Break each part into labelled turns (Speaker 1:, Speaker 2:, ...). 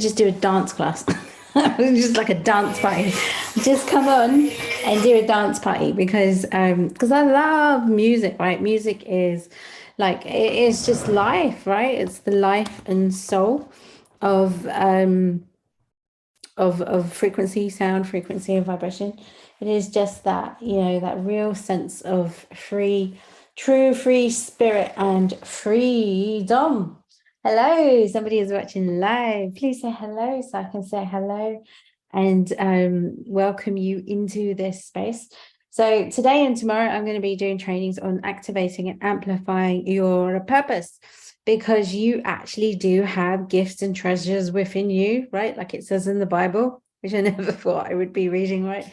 Speaker 1: just do a dance class. Just like a dance party. Just come on and do a dance party because I love music, right? Music is like it is just life, right? It's the life and soul of of frequency, sound, frequency, and vibration. It is just that, that real sense of true free spirit and freedom. Hello, somebody is watching live. Please say hello so I can say hello and welcome you into this space. So today and tomorrow, I'm going to be doing trainings on activating and amplifying your purpose, because you actually do have gifts and treasures within you, right? Like it says in the Bible, which I never thought I would be reading, right?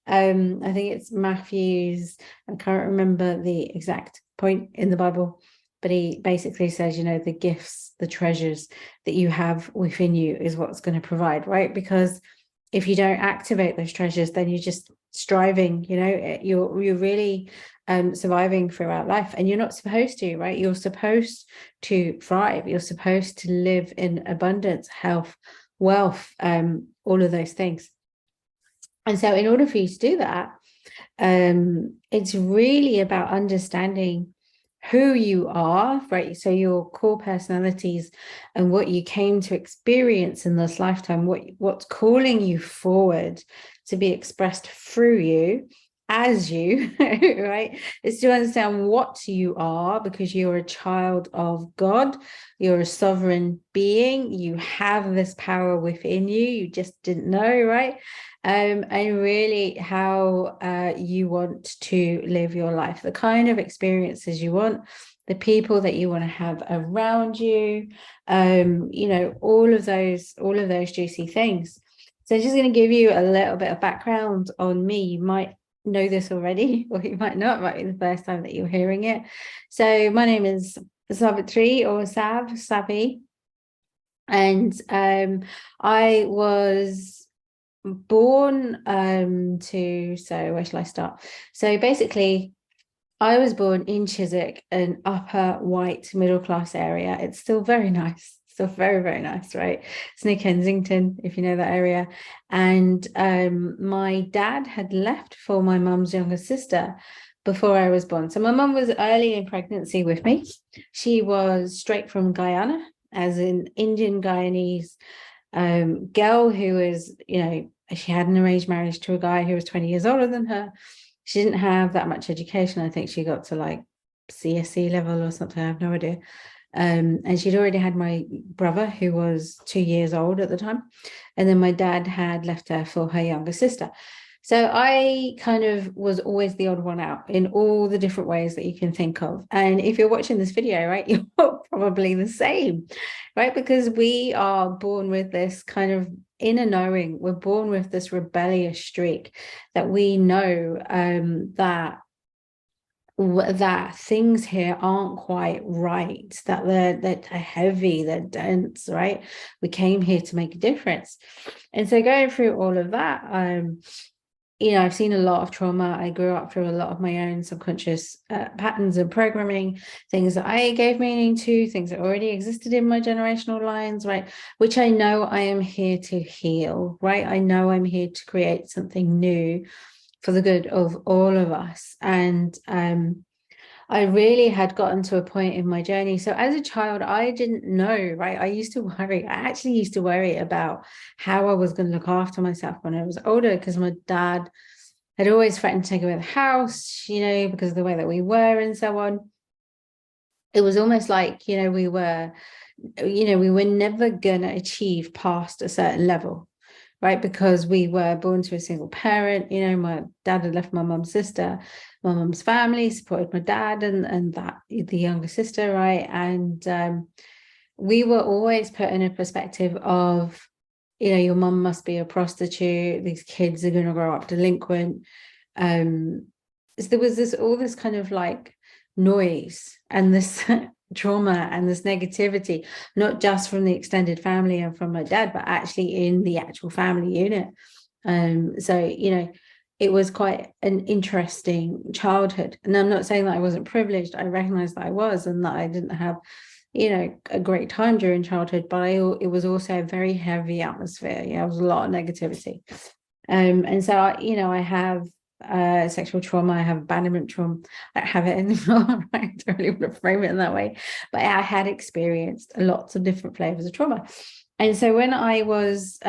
Speaker 1: I think it's Matthew's, I can't remember the exact point in the Bible, but he basically says, the gifts, the treasures that you have within you is what's going to provide, right? Because if you don't activate those treasures, then you're just striving, you're really surviving throughout life, and you're not supposed to, right? You're supposed to thrive. You're supposed to live in abundance, health, wealth, all of those things. And so in order for you to do that, it's really about understanding who you are, right? So your core personalities and what you came to experience in this lifetime, what's calling you forward to be expressed through you as you, right? Is to understand what you are, because you're a child of God. You're a sovereign being. You have this power within you. You just didn't know, right? And really how you want to live your life, the kind of experiences you want, the people that you want to have around you, all of those juicy things. So I'm just going to give you a little bit of background on me. You might know this already, or you might not. It might be the first time that you're hearing it. So my name is Savitri, or Savi, and I was born so where shall I start? So basically, I was born in Chiswick, an upper white middle class area. It's still very nice, still very, very nice, right? It's near Kensington, if you know that area. And my dad had left for my mum's younger sister before I was born. So my mum was early in pregnancy with me. She was straight from Guyana, as in Indian Guyanese girl who was, she had an arranged marriage to a guy who was 20 years older than her. She didn't have that much education. I think she got to like CSC level or something. I have no idea. And she'd already had my brother, who was 2 years old at the time. And then my dad had left her for her younger sister. So I kind of was always the odd one out in all the different ways that you can think of. And if you're watching this video, right, you're probably the same, right? Because we are born with this kind of inner knowing. We're born with this rebellious streak that we know that things here aren't quite right, that they're heavy, they're dense, right? We came here to make a difference. And so going through all of that, I've seen a lot of trauma. I grew up through a lot of my own subconscious patterns and programming, things that I gave meaning to, things that already existed in my generational lines, right? Which I know I am here to heal, right? I know I'm here to create something new for the good of all of us. And I really had gotten to a point in my journey. So as a child, I didn't know, right? I actually used to worry about how I was going to look after myself when I was older, because my dad had always threatened to take away the house, because of the way that we were and so on. It was almost like, we were never going to achieve past a certain level, right? Because we were born to a single parent. My dad had left my mum's sister. My mum's family supported my dad and the younger sister, right? And we were always put in a perspective of, your mum must be a prostitute. These kids are going to grow up delinquent. So there was all this kind of like noise and this trauma and this negativity, not just from the extended family and from my dad, but actually in the actual family unit. So it was quite an interesting childhood. And I'm not saying that I wasn't privileged. I recognized that I was, and that I didn't have a great time during childhood, but it was also a very heavy atmosphere. There was a lot of negativity. And so I have sexual trauma, I have abandonment trauma. I have it anymore. I don't really want to frame it in that way, but I had experienced lots of different flavors of trauma. And so when I was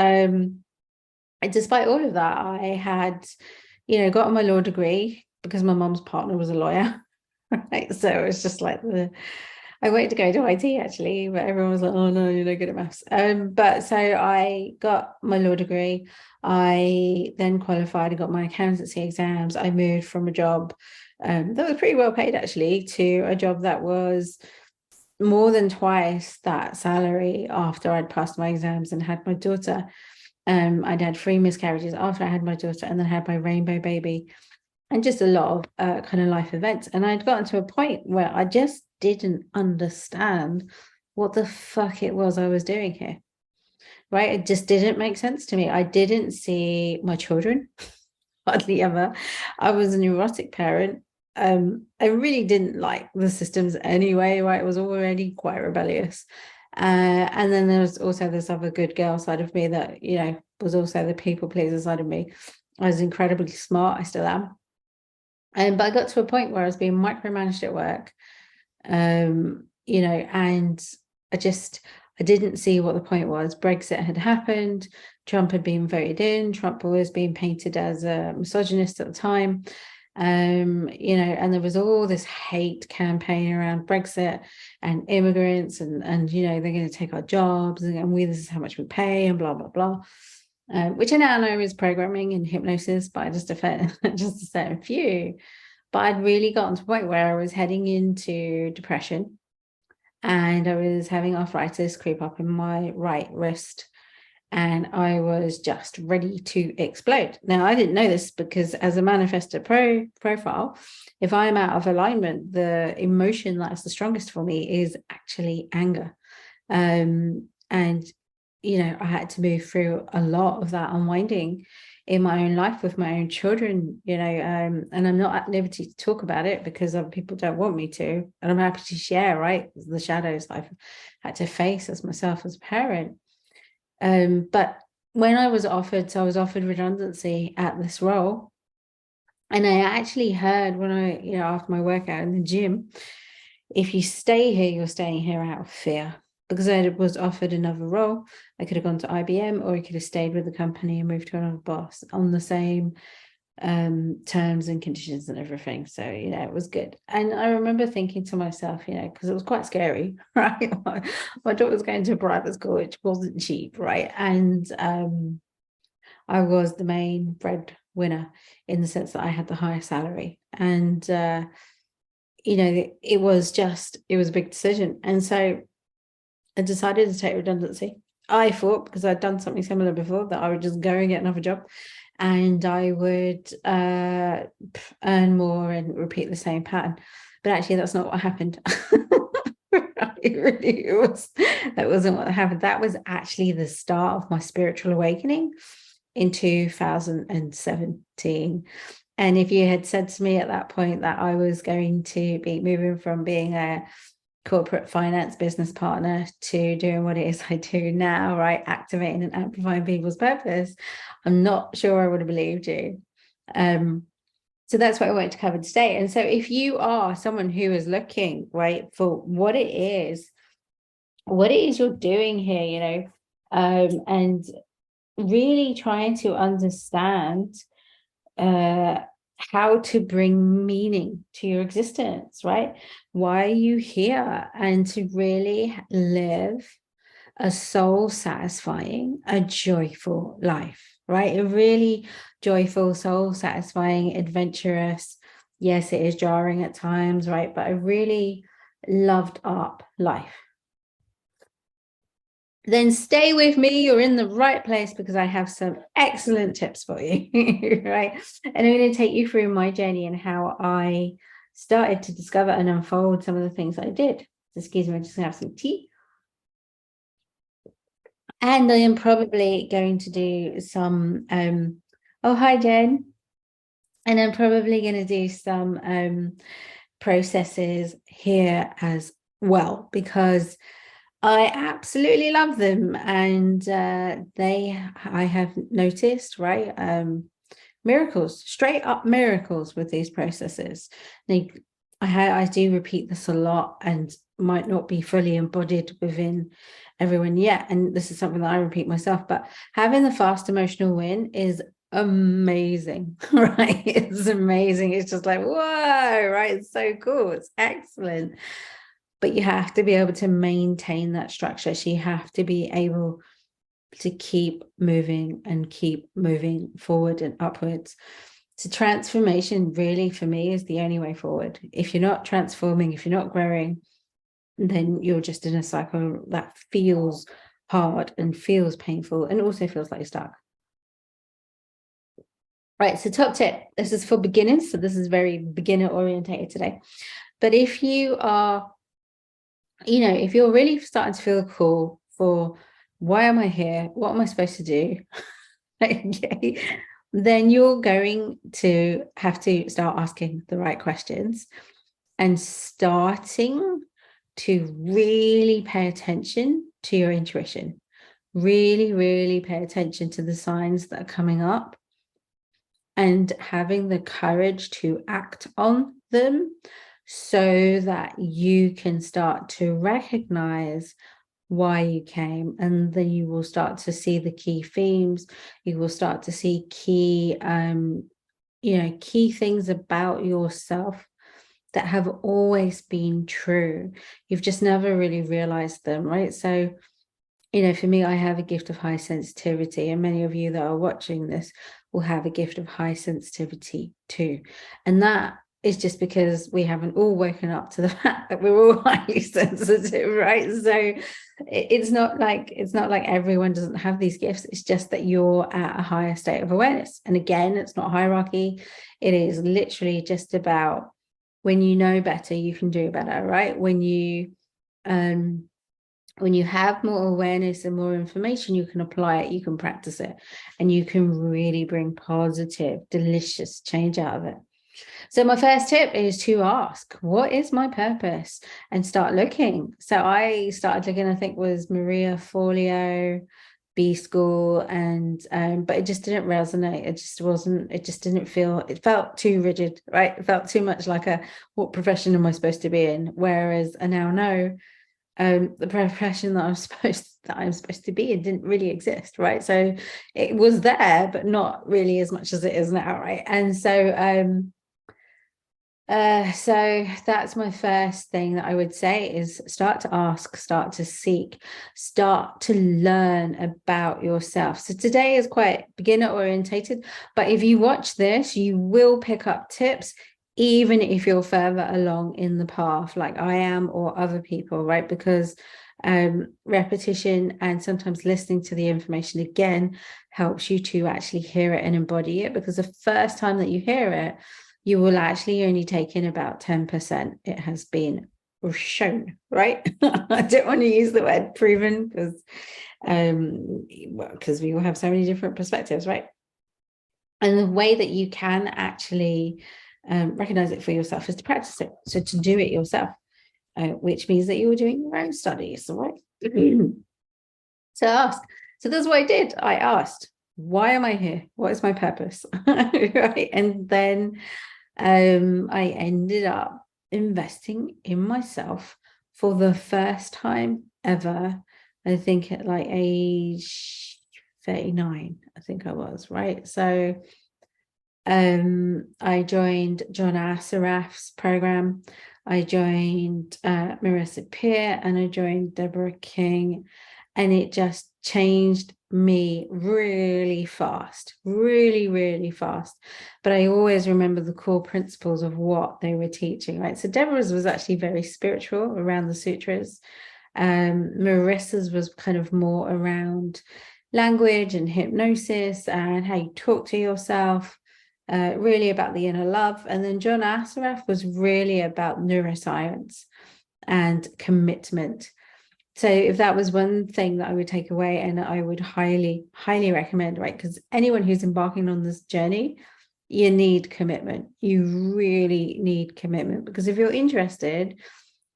Speaker 1: despite all of that, I had gotten my law degree because my mum's partner was a lawyer. Right. So it was just like I wanted to go to IT actually, but everyone was like, oh no, you're no good at maths. But so I got my law degree. I then qualified and got my accountancy exams. I moved from a job that was pretty well paid actually to a job that was more than twice that salary after I'd passed my exams and had my daughter. I'd had 3 miscarriages after I had my daughter, and then had my rainbow baby, and just a lot of kind of life events. And I'd gotten to a point where I just didn't understand what the fuck it was I was doing here, right? It just didn't make sense to me. I didn't see my children hardly ever. I was a neurotic parent. I really didn't like the systems anyway, right? It was already quite rebellious. And then there was also this other good girl side of me that, was also the people pleaser side of me. I was incredibly smart. I still am. But I got to a point where I was being micromanaged at work, and I didn't see what the point was. Brexit had happened. Trump had been voted in. Trump was being painted as a misogynist at the time. And there was all this hate campaign around Brexit and immigrants and they're going to take our jobs and this is how much we pay and blah, blah, blah. Which I now know is programming and hypnosis, but just a certain few. But I'd really gotten to a point where I was heading into depression, and I was having arthritis creep up in my right wrist, and I was just ready to explode. Now, I didn't know this because as a manifestor profile, if I'm out of alignment, the emotion that's the strongest for me is actually anger. And I had to move through a lot of that unwinding in my own life with my own children, and I'm not at liberty to talk about it because other people don't want me to. And I'm happy to share, right? The shadows I've had to face as myself as a parent. But when I was offered redundancy at this role, and I actually heard when after my workout in the gym, if you stay here, you're staying here out of fear. Because I was offered another role, I could have gone to IBM, or I could have stayed with the company and moved to another boss on the same terms and conditions and everything. So, it was good. And I remember thinking to myself, because it was quite scary, right? My daughter was going to a private school, which wasn't cheap, right? And I was the main breadwinner in the sense that I had the highest salary. And, it was a big decision. And so I decided to take redundancy. I thought, because I'd done something similar before, that I would just go and get another job and I would earn more and repeat the same pattern. But actually, that's not what happened. That wasn't what happened. That was actually the start of my spiritual awakening in 2017. And if you had said to me at that point that I was going to be moving from being a corporate finance business partner to doing what it is I do now, right? Activating and amplifying people's purpose, I'm not sure I would have believed you. So that's what I wanted to cover today. And so if you are someone who is looking, right, for what it is you're doing here, and really trying to understand how to bring meaning to your existence, right? Why are you here? And to really live a soul-satisfying, a joyful life, right? A really joyful, soul-satisfying, adventurous. Yes, it is jarring at times, right? But a really loved up life. Then stay with me. You're in the right place because I have some excellent tips for you, right? And I'm going to take you through my journey and how I started to discover and unfold some of the things I did. Excuse me, I'm just going to have some tea. And I am probably going to do some, oh, hi, Jen. And I'm probably going to do some processes here as well, because I absolutely love them, and I have noticed, right, miracles, straight up miracles with these processes. I do repeat this a lot, and might not be fully embodied within everyone yet, and this is something that I repeat myself, but having the fast emotional win is amazing. Right, it's amazing. It's just like, whoa, right, it's so cool, it's excellent. But you have to be able to maintain that structure. So you have to be able to keep moving and keep moving forward and upwards. So transformation really for me is the only way forward. If you're not transforming, if you're not growing, then you're just in a cycle that feels hard and feels painful and also feels like you're stuck. Right, so top tip, this is for beginners, so this is very beginner orientated today. But if you are, if you're really starting to feel cool for why am I here, what am I supposed to do, okay, then you're going to have to start asking the right questions and starting to really pay attention to your intuition. Really, really pay attention to the signs that are coming up and having the courage to act on them so that you can start to recognize why you came, and then you will start to see the key themes. You will start to see key things about yourself that have always been true. You've just never really realized them, right? So, for me, I have a gift of high sensitivity, and many of you that are watching this will have a gift of high sensitivity too. And that is just because we haven't all woken up to the fact that we're all highly sensitive, right? So it's not like everyone doesn't have these gifts. It's just that you're at a higher state of awareness. And again, it's not hierarchy. It is literally just about when you know better, you can do better, right? When you have more awareness and more information, you can apply it, you can practice it, and you can really bring positive, delicious change out of it. So my first tip is to ask, what is my purpose? And start looking. So I started looking, I think was Maria Forleo, B School, and but it just didn't resonate. It felt too rigid, right? It felt too much like what profession am I supposed to be in? Whereas I now know the profession that I'm supposed to be in didn't really exist, right? So it was there, but not really as much as it is now, right? And so so that's my first thing that I would say is start to ask, start to seek, start to learn about yourself. So today is quite beginner orientated, but if you watch this, you will pick up tips, even if you're further along in the path, like I am or other people, right? Because repetition and sometimes listening to the information again helps you to actually hear it and embody it, because the first time that you hear it, you will actually only take in about 10%. It has been shown, right? I don't want to use the word proven because we will have so many different perspectives, right? And the way that you can actually recognize it for yourself is to practice it. So to do it yourself, which means that you're doing your own studies, right? So ask. So that's what I did. I asked, why am I here? What is my purpose? Right. And then I ended up investing in myself for the first time ever. I think at like age 39, I think I was, right? So I joined John Assaraf's program. I joined Marissa Peer, and I joined Deborah King, and it just changed me really fast, really, really fast. But I always remember the core principles of what they were teaching, right? So Deborah's was actually very spiritual around the sutras. Marissa's was kind of more around language and hypnosis and how you talk to yourself, really about the inner love. And then John Assaraf was really about neuroscience and commitment. So if that was one thing that I would take away, and I would highly, highly recommend, right? Because anyone who's embarking on this journey, you need commitment. You really need commitment, because if you're interested,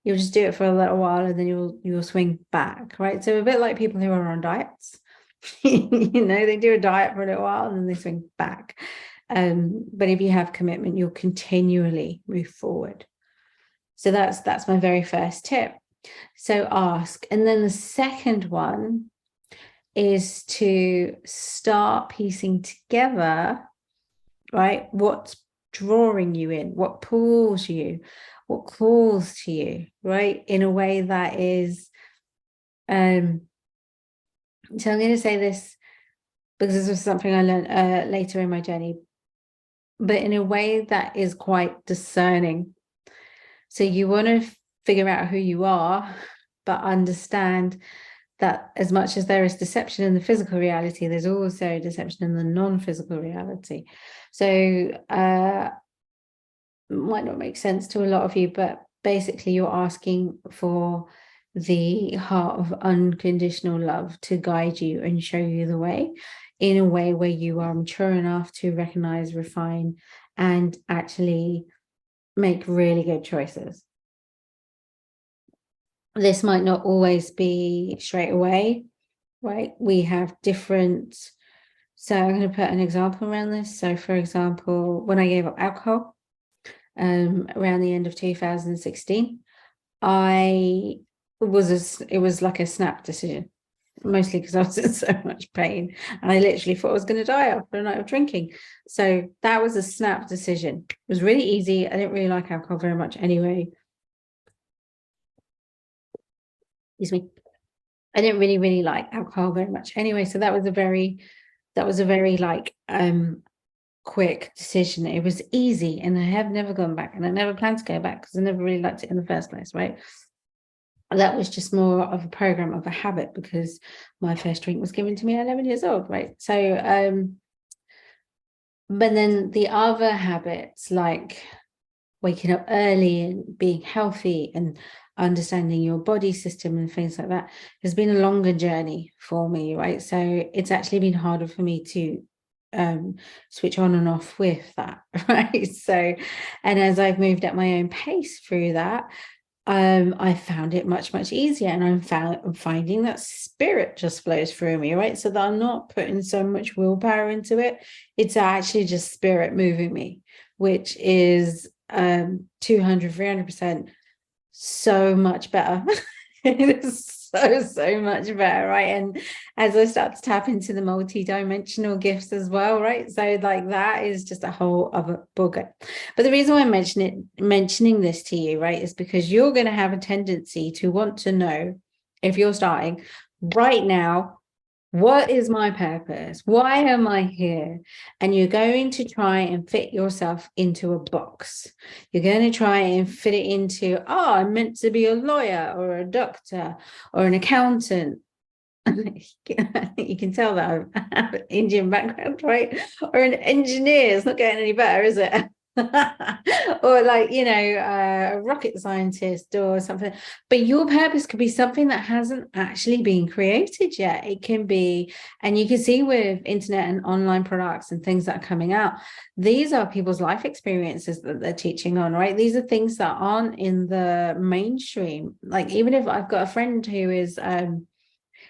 Speaker 1: You'll just do it for a little while and then you'll swing back, right? So a bit like people who are on diets. They do a diet for a little while and then they swing back. But if you have commitment, you'll continually move forward. So that's my very first tip. So ask. And then the second one is to start piecing together, right? What's drawing you in, what pulls you, what calls to you, right? In a way that is, so I'm going to say this because this was something I learned later in my journey, but in a way that is quite discerning. So you want to figure out who you are, but understand that as much as there is deception in the physical reality, there's also deception in the non-physical reality. So might not make sense to a lot of you, but basically you're asking for the heart of unconditional love to guide you and show you the way in a way where you are mature enough to recognize, refine, and actually make really good choices. This might not always be straight away, right? We have different, so I'm going to put an example around this. So for example, when I gave up alcohol, around the end of 2016, it was like a snap decision, mostly because I was in so much pain and I literally thought I was going to die after a night of drinking. So that was a snap decision. It was really easy. I didn't really like alcohol very much anyway. Excuse me. I didn't really like alcohol very much anyway. So that was a very like quick decision. It was easy and I have never gone back and I never plan to go back because I never really liked it in the first place, right? That was just more of a program of a habit because my first drink was given to me at 11 years old, right? So but then the other habits like waking up early and being healthy and understanding your body system and things like that has been a longer journey for me, right? So it's actually been harder for me to switch on and off with that, right? So, and as I've moved at my own pace through that, I found it much easier, and I'm finding that spirit just flows through me, right? So that I'm not putting so much willpower into it. It's actually just spirit moving me, which is 200-300% so much better. It is so much better, right? And as I start to tap into the multi-dimensional gifts as well, right? So like that is just a whole other booger. But the reason why I'm mentioning this to you, right, is because you're going to have a tendency to want to know, if you're starting right now, what is my purpose? Why am I here? And you're going to try and fit yourself into a box. You're going to try and fit it into, I'm meant to be a lawyer or a doctor or an accountant. You can tell that I have an Indian background, right? Or an engineer. It's not getting any better, is it? Or like, a rocket scientist or something. But your purpose could be something that hasn't actually been created yet. It can be, and you can see with internet and online products and things that are coming out, these are people's life experiences that they're teaching on, right? These are things that aren't in the mainstream. Like, even if I've got a friend who is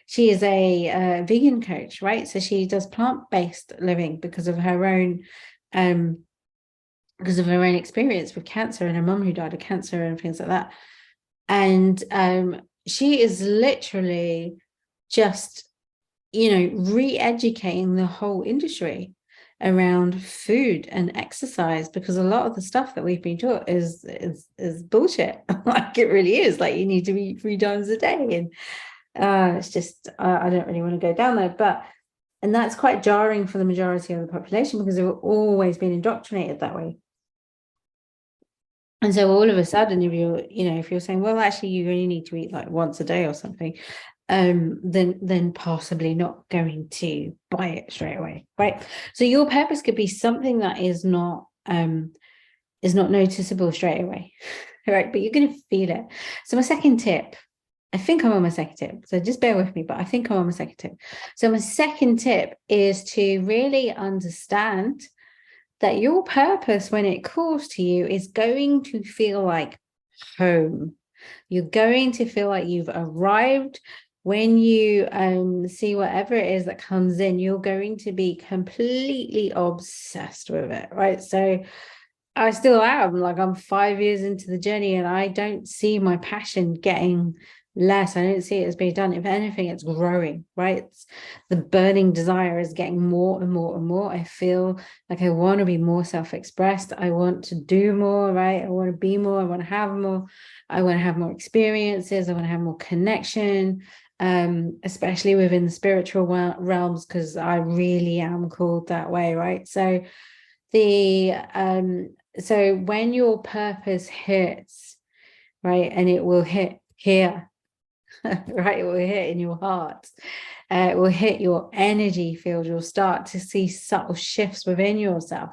Speaker 1: she is a vegan coach, right? So she does plant-based living because of her own experience with cancer and her mum who died of cancer and things like that. And she is literally just, re-educating the whole industry around food and exercise, because a lot of the stuff that we've been taught is bullshit. Like, it really is. Like, you need to eat 3 times a day, and it's just I don't really want to go down there, and that's quite jarring for the majority of the population because they've always been indoctrinated that way. And so all of a sudden, if you're saying, well, actually you only need to eat like once a day or something, then possibly not going to buy it straight away, right? So your purpose could be something that is not noticeable straight away, right? But you're going to feel it. So my second tip, I think I'm on my second tip, so just bear with me, but I think I'm on my second tip. So my second tip is to really understand that your purpose, when it calls to you, is going to feel like home. You're going to feel like you've arrived. When you see whatever it is that comes in, you're going to be completely obsessed with it, right? So I still am, like, I'm 5 years into the journey and I don't see my passion getting less. I don't see it as being done. If anything, it's growing, right? The burning desire is getting more and more and more. I feel like I want to be more self-expressed. I want to do more, right? I want to be more. I want to have more. I want to have more experiences. I want to have more connection, especially within the spiritual realms, because I really am called that way, right? So so when your purpose hits, right, and it will hit here, right, it will hit in your heart, it will hit your energy field. You'll start to see subtle shifts within yourself.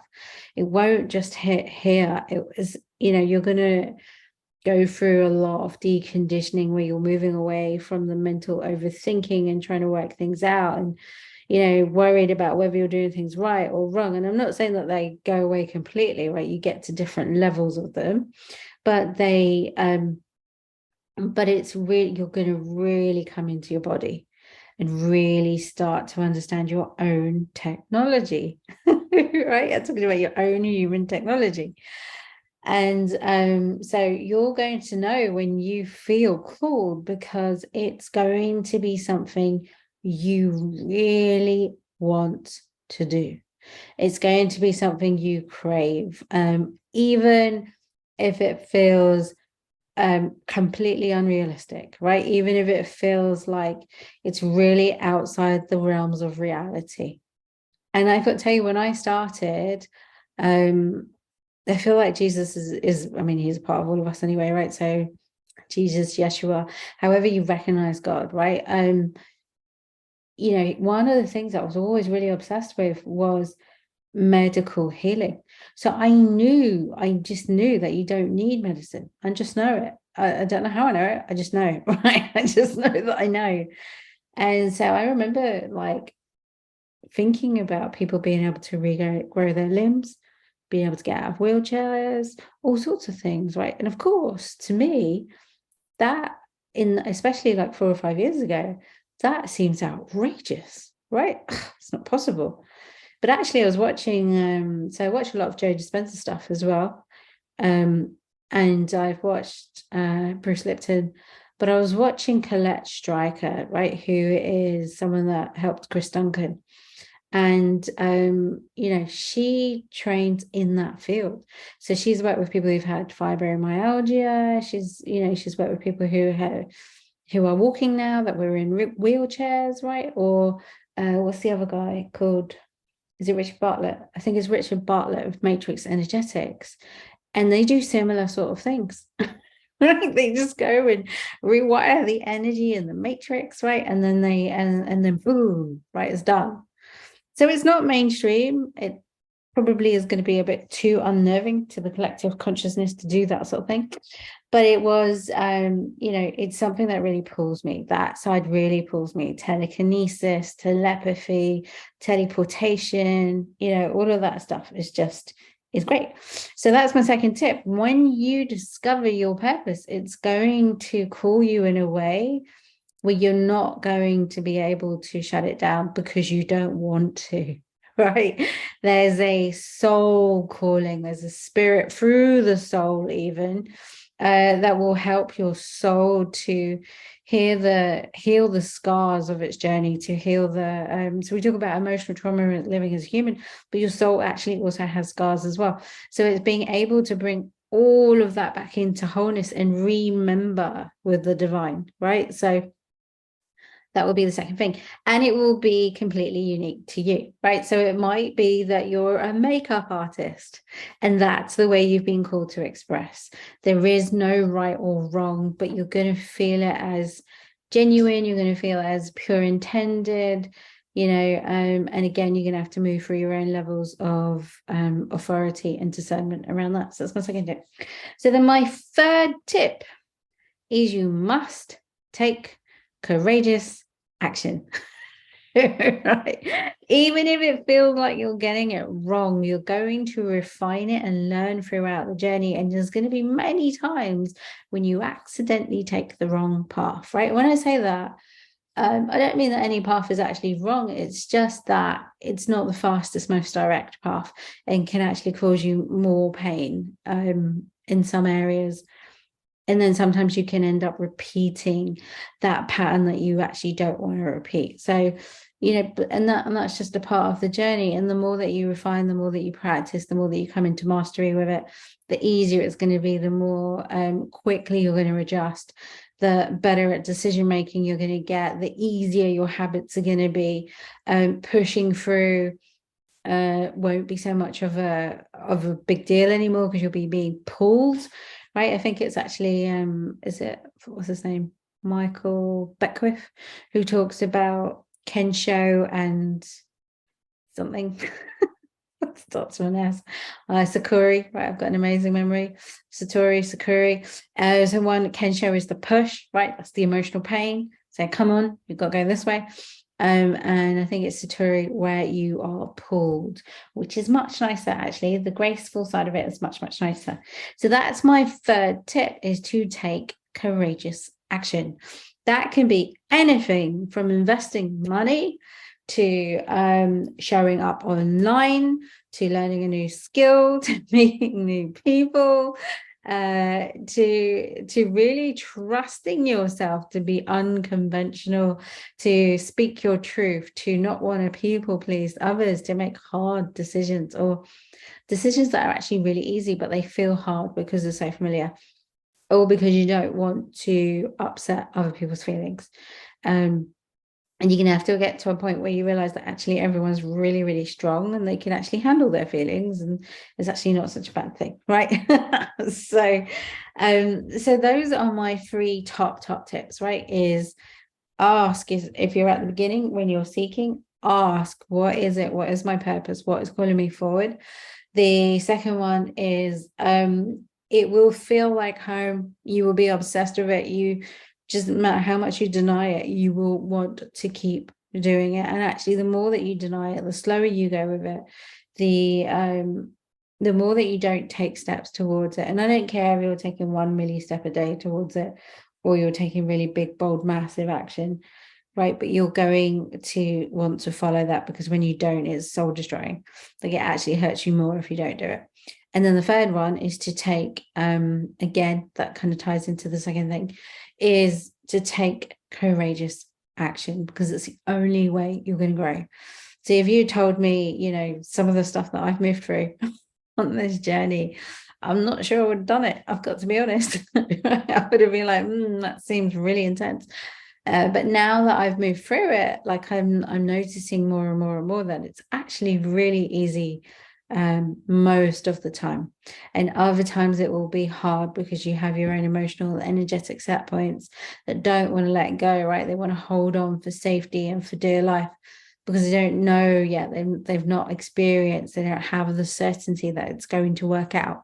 Speaker 1: It won't just hit here. It was, you're going to go through a lot of deconditioning where you're moving away from the mental overthinking and trying to work things out, and worried about whether you're doing things right or wrong. And I'm not saying that they go away completely, right? You get to different levels of them, but it's really, you're going to really come into your body and really start to understand your own technology, right? I'm talking about your own human technology. And so you're going to know when you feel called, because it's going to be something you really want to do. It's going to be something you crave, even if it feels completely unrealistic, right? Even if it feels like it's really outside the realms of reality. And I've got to tell you, when I started, I feel like Jesus is, I mean, he's a part of all of us anyway, right? So Jesus, Yeshua, however you recognize God, right? One of the things that I was always really obsessed with was medical healing. So I just knew that you don't need medicine. I just know it. I don't know how I know it. I just know, right? I just know that I know. And so I remember, like, thinking about people being able to regrow their limbs, being able to get out of wheelchairs, all sorts of things, right? And of course, to me, that, especially like 4 or 5 years ago, that seems outrageous, right? It's not possible. But actually, I was watching, so I watch a lot of Joe Dispenza stuff as well. And I've watched Bruce Lipton, but I was watching Colette Stryker, right, who is someone that helped Chris Duncan. And she trained in that field. So she's worked with people who've had fibromyalgia. She's worked with people who are walking now, that were in wheelchairs, right? Or what's the other guy called? Is it Richard Bartlett? I think it's Richard Bartlett of Matrix Energetics. And they do similar sort of things. Right? They just go and rewire the energy in the matrix, right? And then and then boom, right, it's done. So it's not mainstream. It probably is going to be a bit too unnerving to the collective consciousness to do that sort of thing. But it was, it's something that really pulls me. That side really pulls me. Telekinesis, telepathy, teleportation, all of that stuff is great. So that's my second tip. When you discover your purpose, it's going to call you in a way where you're not going to be able to shut it down because you don't want to, right? There's a soul calling, there's a spirit through the soul even, that will help your soul to heal the scars of its journey, to heal so we talk about emotional trauma living as a human, but your soul actually also has scars as well. So it's being able to bring all of that back into wholeness and remember with the divine, right? So that will be the second thing. And it will be completely unique to you, right? So it might be that you're a makeup artist and that's the way you've been called to express. There is no right or wrong, but you're going to feel it as genuine. You're going to feel it as pure intended, and again, you're going to have to move through your own levels of authority and discernment around that. So that's my second tip. So then my third tip is you must take courageous action. Right. Even if it feels like you're getting it wrong, you're going to refine it and learn throughout the journey. And there's going to be many times when you accidentally take the wrong path, right? When I say that, I don't mean that any path is actually wrong. It's just that it's not the fastest, most direct path and can actually cause you more pain in some areas. And then sometimes you can end up repeating that pattern that you actually don't want to repeat. So, and that's just a part of the journey. And the more that you refine, the more that you practice, the more that you come into mastery with it, the easier it's going to be, the more quickly you're going to adjust, the better at decision making you're going to get, the easier your habits are going to be. Pushing through won't be so much of a big deal anymore because you'll be being pulled, right? I think it's actually what's his name, Michael Beckwith, who talks about Kensho and something. Starts with an S. Sakuri, right? I've got an amazing memory. Sakuri. So one, Kensho is the push, right? That's the emotional pain. So come on, you've got to go this way. And I think it's Satori where you are pulled, which is much nicer, actually. The graceful side of it is much, much nicer. So that's my third tip, is to take courageous action. That can be anything from investing money to showing up online, to learning a new skill, to meeting new people, to really trusting yourself to be unconventional, to speak your truth, to not want to people please others, to make hard decisions or decisions that are actually really easy, but they feel hard because they're so familiar, or because you don't want to upset other people's feelings. And you're going to have to get to a point where you realize that actually everyone's really, really strong and they can actually handle their feelings. And it's actually not such a bad thing, right? So those are my three top tips, right? Is if you're at the beginning, when you're seeking, ask, what is it? What is my purpose? What is calling me forward? The second one is it will feel like home. You will be obsessed with it. You just, no matter how much you deny it, you will want to keep doing it. And actually, the more that you deny it, the slower you go with it, the more that you don't take steps towards it. And I don't care if you're taking 1 milli step a day towards it, or you're taking really big, bold, massive action, right? But you're going to want to follow that, because when you don't, it's soul destroying. Like, it actually hurts you more if you don't do it. And then the third one is to take, again, that kind of ties into the second thing, is to take courageous action, because it's the only way you're going to grow. So if you told me, some of the stuff that I've moved through on this journey, I'm not sure I would have done it. I've got to be honest. I would have been like, that seems really intense. But now that I've moved through it, like I'm noticing more and more and more that it's actually really easy most of the time. And other times it will be hard because you have your own emotional, energetic set points that don't want to let go, right? They want to hold on for safety and for dear life, because they don't know yet. They've not experienced, they don't have the certainty that it's going to work out.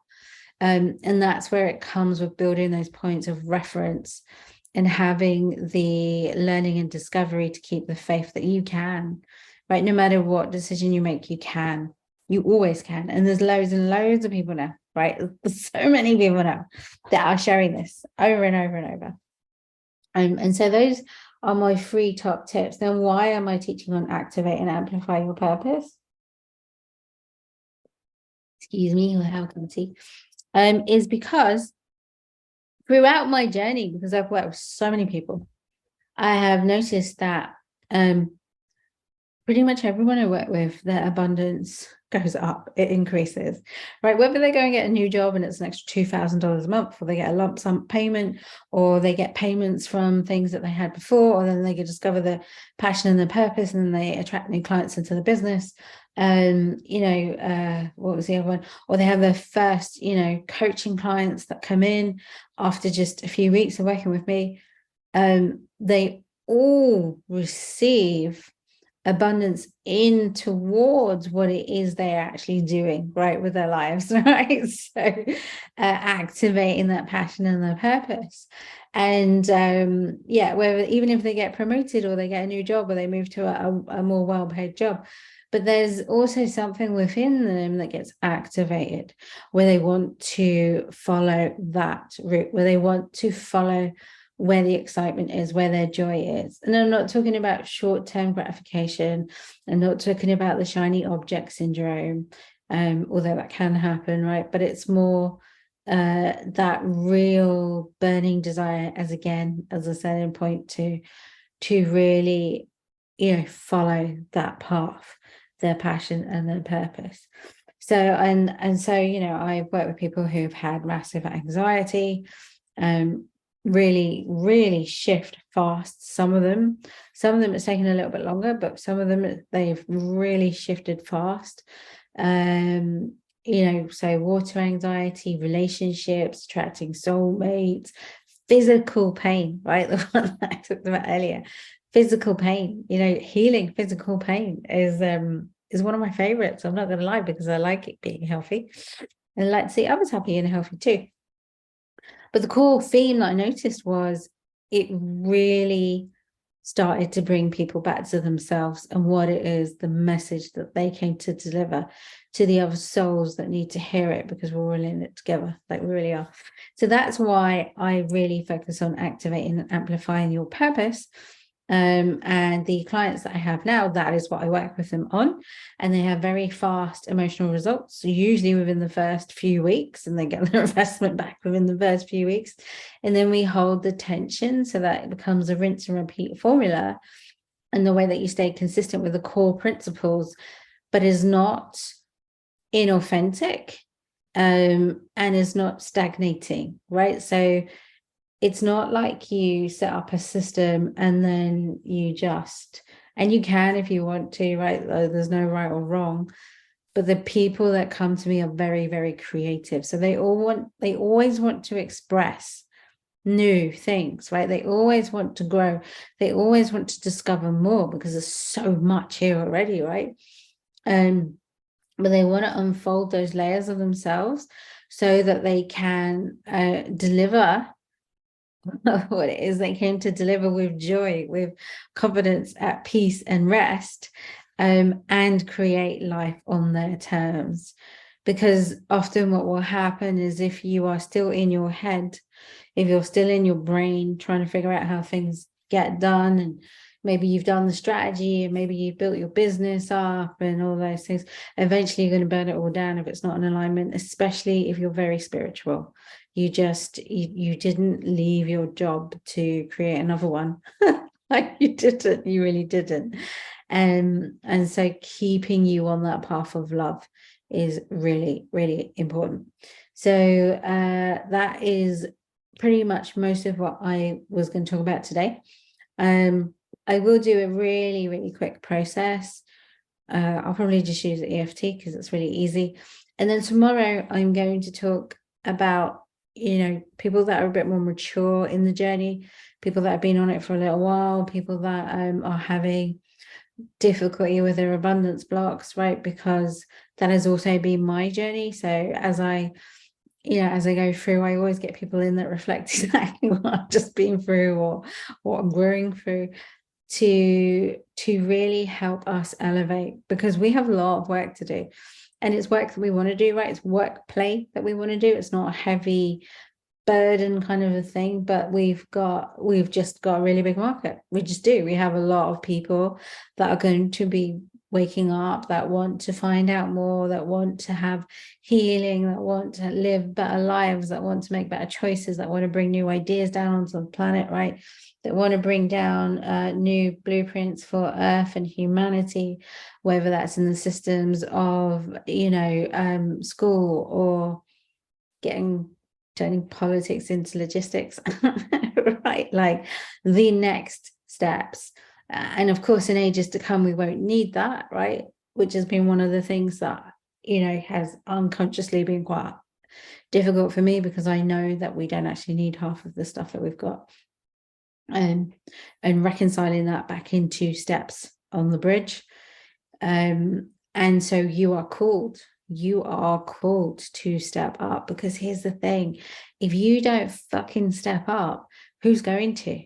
Speaker 1: And that's where it comes with building those points of reference and having the learning and discovery to keep the faith that you can, right? No matter what decision you make, you can. You always can. And there's loads and loads of people now, right? There's so many people now that are sharing this over and over and over. And so those are my 3 top tips. Then why am I teaching on activate and amplify your purpose? Excuse me, how can I see? Is because throughout my journey, because I've worked with so many people, I have noticed that pretty much everyone I work with, their abundance goes up, it increases, right? Whether they go and get a new job and it's an extra $2,000 a month, or they get a lump sum payment, or they get payments from things that they had before, or then they can discover the passion and the purpose, and then they attract new clients into the business. What was the other one? Or they have their first, coaching clients that come in after just a few weeks of working with me. They all receive abundance in towards what it is they're actually doing, right, with their lives, right? So activating that passion and their purpose. And yeah, whether even if they get promoted or they get a new job or they move to a more well-paid job, but there's also something within them that gets activated where they want to follow that route, where they want to follow where the excitement is, where their joy is. And I'm not talking about short-term gratification. I'm not talking about the shiny object syndrome, although that can happen, right? But it's more that real burning desire, as a selling point to really, follow that path, their passion and their purpose. So, and so, I've worked with people who've had massive anxiety, really shift fast. Some of them it's taken a little bit longer, but some of them they've really shifted fast. So water anxiety, relationships, attracting soulmates, physical pain, right? The one that I talked about earlier. Physical pain, healing physical pain is one of my favorites. I'm not going to lie, because I like it being healthy and I like to see others happy and healthy too. But the core theme that I noticed was it really started to bring people back to themselves and what it is, the message that they came to deliver to the other souls that need to hear it, because we're all in it together, like we really are. So that's why I really focus on activating and amplifying your purpose. And the clients that I have now, that is what I work with them on, and they have very fast emotional results, usually within the first few weeks, and they get their investment back within the first few weeks. And then we hold the tension so that it becomes a rinse and repeat formula, and the way that you stay consistent with the core principles, but is not inauthentic, and is not stagnating, right? So it's not like you set up a system and then and you can if you want to, right? There's no right or wrong, but the people that come to me are very, very creative. So they always want to express new things, right? They always want to grow. They always want to discover more, because there's so much here already, right? But they want to unfold those layers of themselves so that they can deliver what it is they came to deliver, with joy, with confidence, at peace and rest, and create life on their terms. Because often what will happen is, if you are still in your head, if you're still in your brain trying to figure out how things get done, and maybe you've done the strategy, and maybe you've built your business up and all those things, eventually you're going to burn it all down if it's not in alignment, especially if you're very spiritual. You didn't leave your job to create another one. Like, you really didn't. And so keeping you on that path of love is really, really important. So that is pretty much most of what I was going to talk about today. I will do a really, really quick process. I'll probably just use EFT because it's really easy. And then tomorrow I'm going to talk about, people that are a bit more mature in the journey, people that have been on it for a little while, people that are having difficulty with their abundance blocks, right? Because that has also been my journey. So as I go through, I always get people in that reflect exactly what I've just been through or what I'm growing through, to really help us elevate, because we have a lot of work to do, and it's work that we want to do, right? It's work play that we want to do. It's not a heavy burden kind of a thing, but we've just got a really big market. We just do. We have a lot of people that are going to be waking up, that want to find out more, that want to have healing, that want to live better lives, that want to make better choices, that want to bring new ideas down onto the planet, right? That want to bring down new blueprints for Earth and humanity, whether that's in the systems of, school, or turning politics into logistics, right? Like the next steps. And of course, in ages to come, we won't need that, right? Which has been one of the things that, has unconsciously been quite difficult for me, because I know that we don't actually need half of the stuff that we've got. And reconciling that back into steps on the bridge. And so you are called to step up, because here's the thing: if you don't fucking step up, who's going to?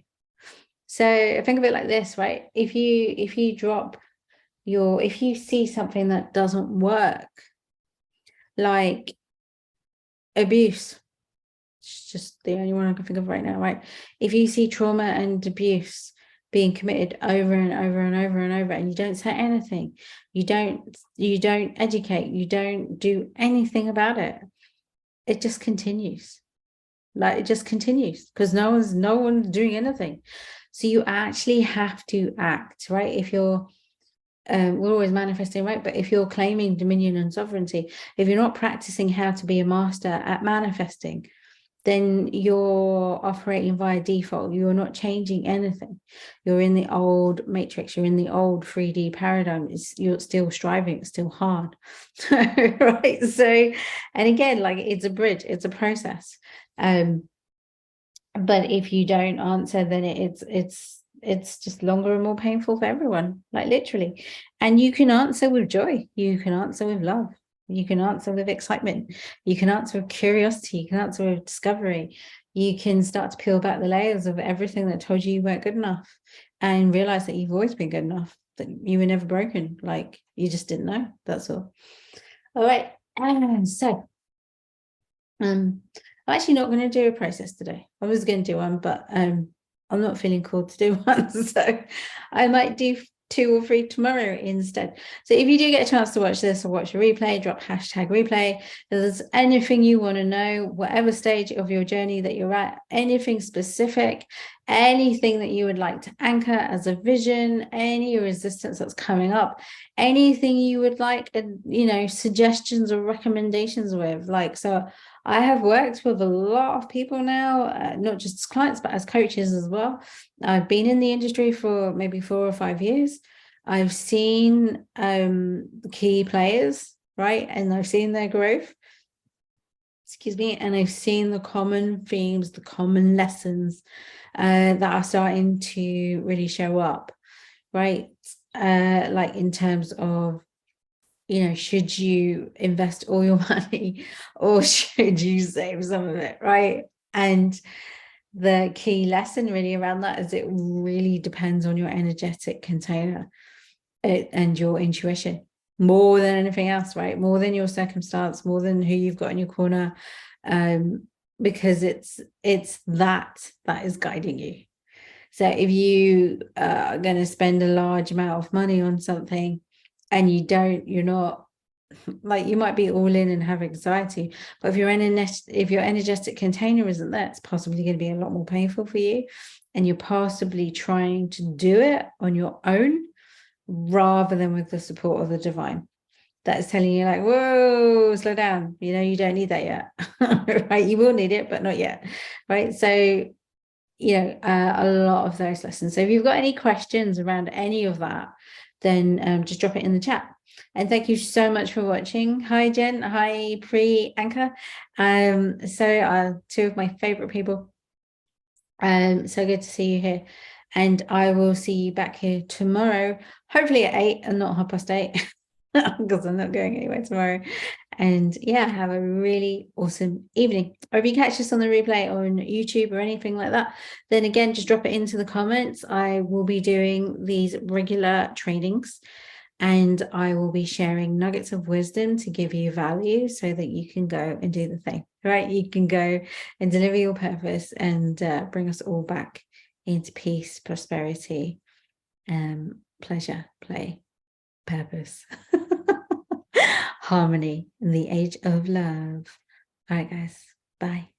Speaker 1: So think of it like this, right? If you if you see something that doesn't work, like abuse, it's just the only one I can think of right now, right? If you see trauma and abuse being committed over and over and over and over, and you don't say anything, you don't educate, you don't do anything about it, it just continues. Like, it just continues, because no one's doing anything. So you actually have to act, right? If you're we're always manifesting, right? But if you're claiming dominion and sovereignty, if you're not practicing how to be a master at manifesting, then you're operating via default. You're not changing anything. You're in the old matrix. You're in the old 3D paradigm. You're still striving. It's still hard, right? So, and again, like, it's a bridge. It's a process. But if you don't answer, then it's just longer and more painful for everyone, like, literally. And you can answer with joy. You can answer with love. You can answer with excitement. You can answer with curiosity. You can answer with discovery. You can start to peel back the layers of everything that told you weren't good enough, and realize that you've always been good enough, that you were never broken. Like, you just didn't know. That's all. All right. So I'm actually not going to do a process today. I was going to do one, but I'm not feeling called to do one. So I might do 2 or 3 tomorrow instead. So if you do get a chance to watch this or watch a replay, drop #replay. If there's anything you want to know, whatever stage of your journey that you're at, anything specific, anything that you would like to anchor as a vision, any resistance that's coming up, anything you would like, suggestions or recommendations with, like, so I have worked with a lot of people now, not just as clients, but as coaches as well. I've been in the industry for maybe 4 or 5 years. I've seen key players, right? And I've seen their growth, and I've seen the common themes, the common lessons that are starting to really show up, right? Like, in terms of, should you invest all your money, or should you save some of it, right? And the key lesson really around that is, it really depends on your energetic container and your intuition, more than anything else, right? More than your circumstance, more than who you've got in your corner, because it's that is guiding you. So if you are going to spend a large amount of money on something, and you're not, like, you might be all in and have anxiety, but if your energetic container isn't there, it's possibly going to be a lot more painful for you, and you're possibly trying to do it on your own rather than with the support of the divine that is telling you, like, whoa, slow down, you don't need that yet. Right? You will need it, but not yet, right? So a lot of those lessons. So if you've got any questions around any of that, then just drop it in the chat. And thank you so much for watching. Hi, Jen. Hi, Anchor. So 2 of my favorite people. So good to see you here. And I will see you back here tomorrow, hopefully at 8 and not 8:30, because I'm not going anywhere tomorrow. And yeah, have a really awesome evening. Or if you catch this on the replay on YouTube or anything like that, then again, just drop it into the comments. I will be doing these regular trainings, and I will be sharing nuggets of wisdom to give you value, so that you can go and do the thing, right? You can go and deliver your purpose, and bring us all back into peace, prosperity, pleasure, play, purpose, harmony in the age of love. All right, guys. Bye.